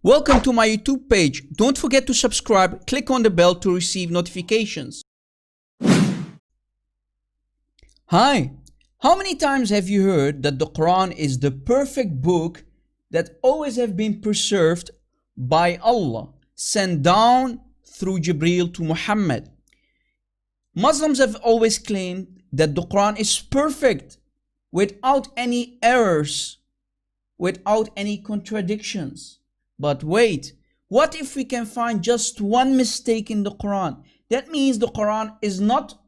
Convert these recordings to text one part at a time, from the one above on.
Welcome to my YouTube page. Don't forget to subscribe, click on the bell to receive notifications. Hi, how many times have you heard that the Quran is the perfect book that always have been preserved by Allah, sent down through Jibreel to Muhammad? Muslims have always claimed that the Quran is perfect, without any errors, without any contradictions. But wait, what if we can find just one mistake in the Quran? That means the Quran is not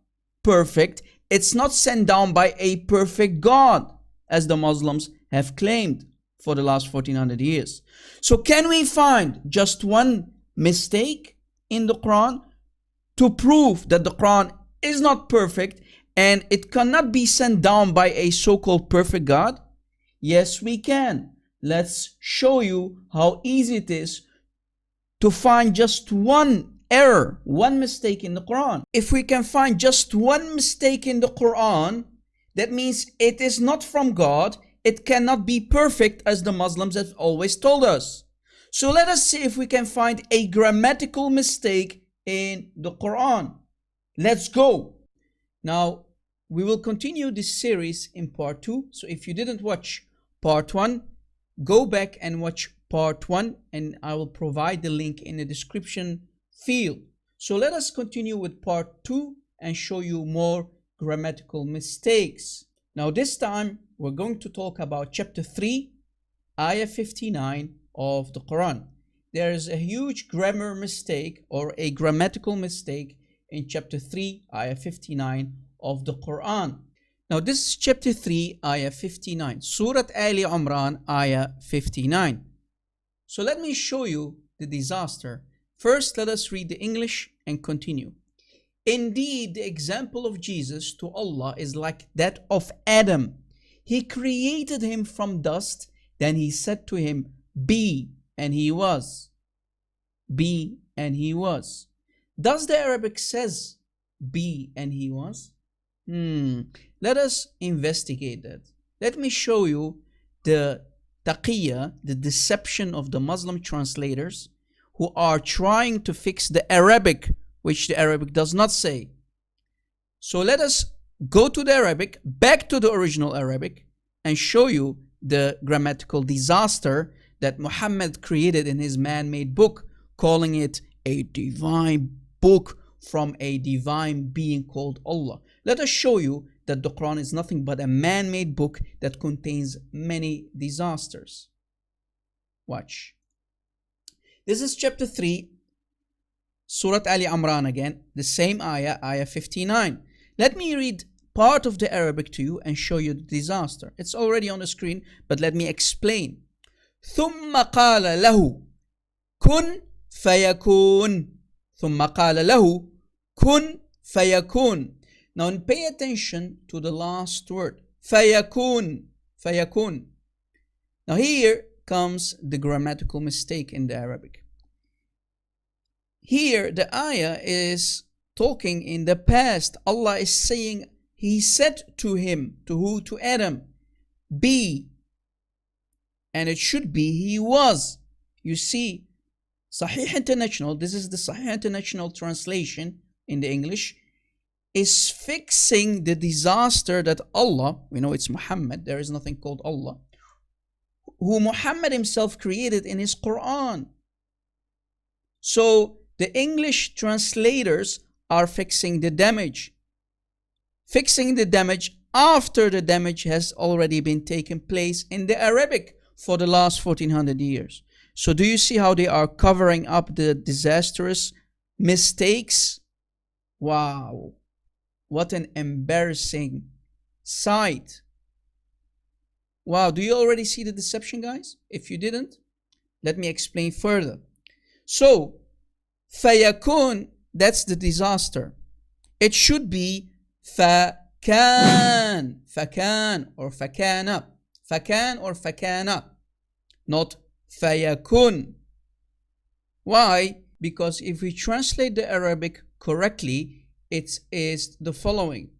perfect. It's not sent down by a perfect God, as the Muslims have claimed for the last 1400 years. So can we find just one mistake in the Quran to prove that the Quran is not perfect and it cannot be sent down by a so-called perfect God? Yes, we can. Let's show you how easy it is to find just one error, one mistake in the Quran. If we can find just one mistake in the Quran, that means it is not from God. It cannot be perfect, as the Muslims have always told us. So let us see if we can find a grammatical mistake in the Quran. Let's go. Now, we will continue this series in part 2. So if you didn't watch part 1, go back and watch part 1, and I will provide the link in the description field. So let us continue with part 2 and show you more grammatical mistakes. Now this time we're going to talk about chapter 3, ayah 59 of the Quran. There is a huge grammar mistake or a grammatical mistake in chapter 3, ayah 59 of the Quran. Now this is chapter 3, ayah 59. Surah Ali Imran, ayah 59. So let me show you the disaster. First, let us read the English and continue. Indeed, the example of Jesus to Allah is like that of Adam. He created him from dust, then he said to him, be, and he was. Be, and he was. Does the Arabic says be, and he was? Let us investigate that. Let me show you the taqiyya, the deception of the Muslim translators who are trying to fix the Arabic, which the Arabic does not say. So let us go to the Arabic, back to the original Arabic, and show you the grammatical disaster that Muhammad created in his man-made book, calling it a divine book from a divine being called Allah. Let us show you that the Quran is nothing but a man-made book that contains many disasters. Watch. This is chapter 3, Surah Ali Imran again, the same ayah, ayah 59. Let me read part of the Arabic to you and show you the disaster. It's already on the screen, but let me explain. ثم قال له كن فيكون. ثم قال له كن فيكون. Now pay attention to the last word. فيكون. فيكون. Now here comes the grammatical mistake in the Arabic. Here the ayah is talking in the past. Allah is saying, he said to him, to who? To Adam, be. And it should be he was. You see, Sahih International, this is the Sahih International translation in the English, is fixing the disaster that Allah, we know it's Muhammad, there is nothing called Allah, who Muhammad himself created in his Quran. So the English translators are fixing the damage. Fixing the damage after the damage has already been taken place in the Arabic for the last 1400 years. So do you see how they are covering up the disastrous mistakes? Wow. What an embarrassing sight. Wow, do you already see the deception, guys? If you didn't, let me explain further. So, فَيَكُونَ, that's the disaster. It should be فَكَانَ. فَكَانَ or فَكَانَ. فَكَانَ or فَكَانَ. Not فَيَكُونَ. Why? Because if we translate the Arabic correctly, it is the following.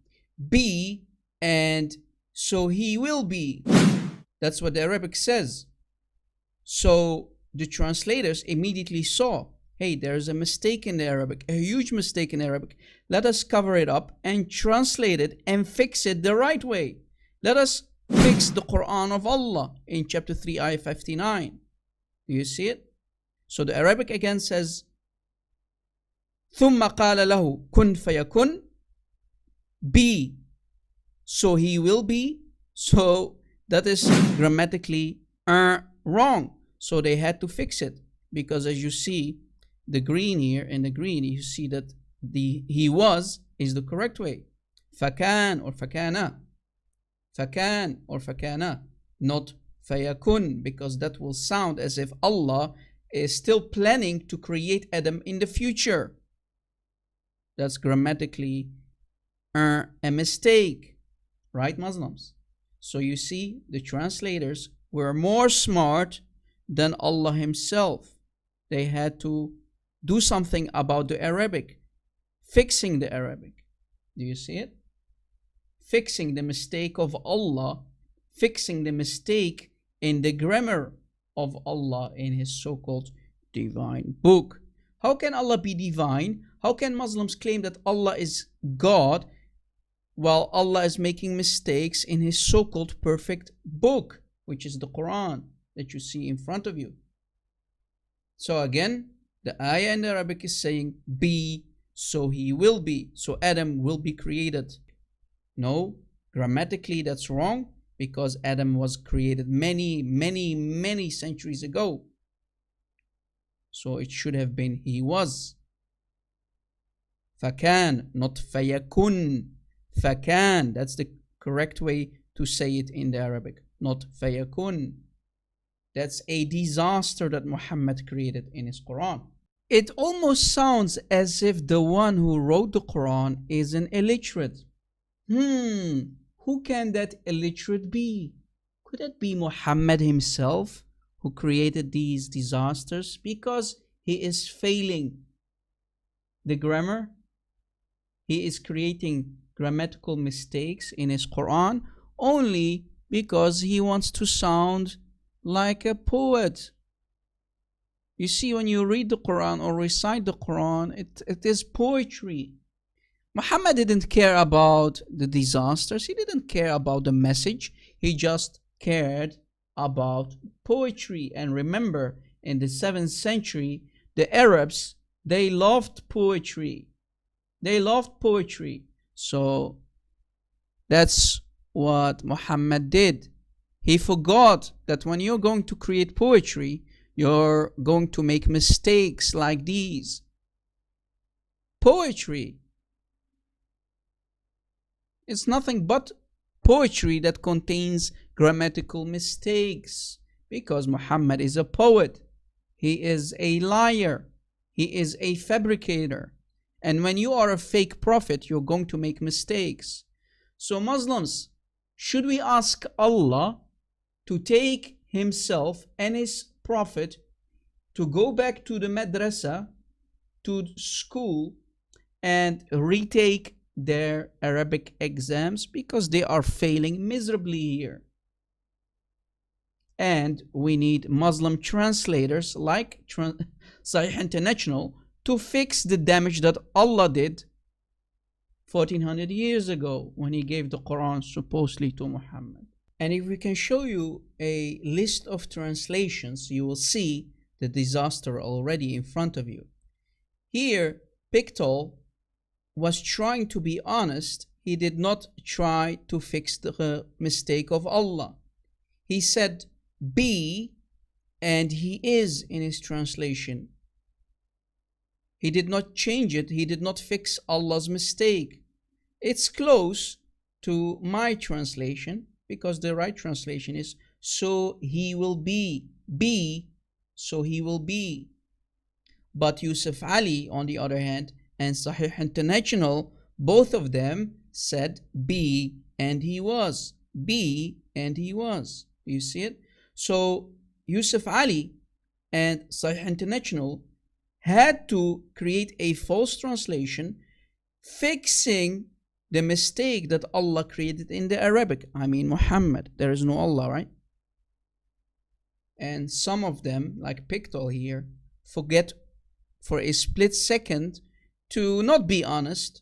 Be, and so he will be. That's what the Arabic says. So the translators immediately saw, hey, there's a mistake in the Arabic, a huge mistake in Arabic. Let us cover it up and translate it and fix it the right way. Let us fix the Quran of Allah in chapter 3, ayah 59. Do you see it? So the Arabic again says, ثُمَّ قَالَ لَهُ كُنْ فَيَكُنْ, be, so he will be. So that is grammatically wrong. So they had to fix it, because as you see the green here, in the green you see that the he was is the correct way. فَكَانْ or فَكَانَ, فَكَانْ or فَكَانَ, not فَيَكُنْ, because that will sound as if Allah is still planning to create Adam in the future. That's grammatically a mistake, right, Muslims? So you see, the translators were more smart than Allah himself. They had to do something about the Arabic, fixing the Arabic. Do you see it? Fixing the mistake of Allah, fixing the mistake in the grammar of Allah in his so-called divine book. How can Allah be divine? How can Muslims claim that Allah is God while Allah is making mistakes in his so-called perfect book, which is the Quran that you see in front of you? So again, the ayah in Arabic is saying, be, so he will be, so Adam will be created. No, grammatically that's wrong, because Adam was created many centuries ago. So it should have been he was. فَكَانْ, not فَيَكُنْ. فَكَانْ, that's the correct way to say it in the Arabic, not فَيَكُنْ. That's a disaster that Muhammad created in his Quran. It almost sounds as if the one who wrote the Quran is an illiterate. Who can that illiterate be? Could it be Muhammad himself who created these disasters because he is failing the grammar? He is creating grammatical mistakes in his Quran only because he wants to sound like a poet. You see, when you read the Quran or recite the Quran, it is poetry. Muhammad didn't care about the disasters. He didn't care about the message. He just cared about poetry. And remember, in the 7th century, the Arabs, they loved poetry. They loved poetry. So that's what Muhammad did. He forgot that when you're going to create poetry, you're going to make mistakes like these. Poetry, it's nothing but poetry that contains grammatical mistakes, because Muhammad is a poet. He is a liar. He is a fabricator. And when you are a fake prophet, you're going to make mistakes. So Muslims, should we ask Allah to take himself and his prophet to go back to the madrasa, to school, and retake their Arabic exams, because they are failing miserably here? And we need Muslim translators like Sahih International to fix the damage that Allah did 1400 years ago when he gave the Quran supposedly to Muhammad. And if we can show you a list of translations, you will see the disaster already in front of you. Here, Pictol was trying to be honest. He did not try to fix the mistake of Allah. He said be, and he is in his translation. He did not change it. He did not fix Allah's mistake. It's close to my translation, because the right translation is so he will be. Be, so he will be. But Yusuf Ali, on the other hand, and Sahih International, both of them said be and he was. Be and he was. You see it? So Yusuf Ali and Sahih International had to create a false translation, fixing the mistake that Allah created in the Arabic. I mean Muhammad. There is no Allah, right? And some of them, like Pictol here, forget for a split second to not be honest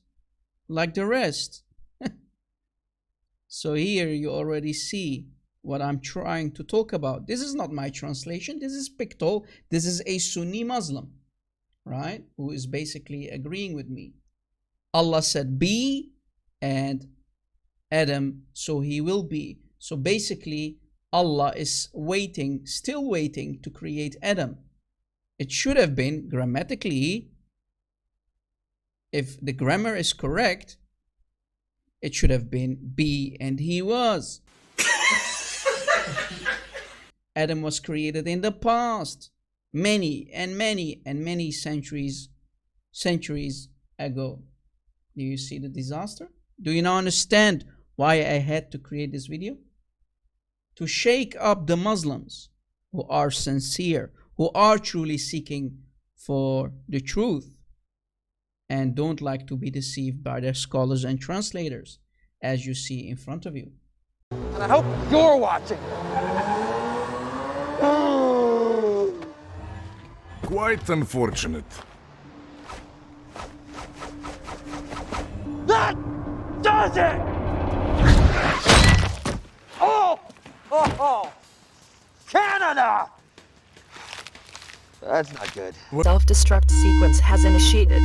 like the rest. So here you already see what I'm trying to talk about. This is not my translation. This is Pictol. This is a Sunni Muslim, right? Who is basically agreeing with me. Allah said be, and Adam, so he will be. So basically, Allah is waiting, still waiting to create Adam. It should have been grammatically, if the grammar is correct, it should have been be, and he was. Adam was created in the past, many and many and many centuries ago. Do you see the disaster? Do you now understand why I had to create this video? To shake up the Muslims who are sincere, who are truly seeking for the truth, and don't like to be deceived by their scholars and translators, as you see in front of you. And I hope you're watching. Quite unfortunate. That does it! Oh! Canada! That's not good. Self-destruct sequence has initiated.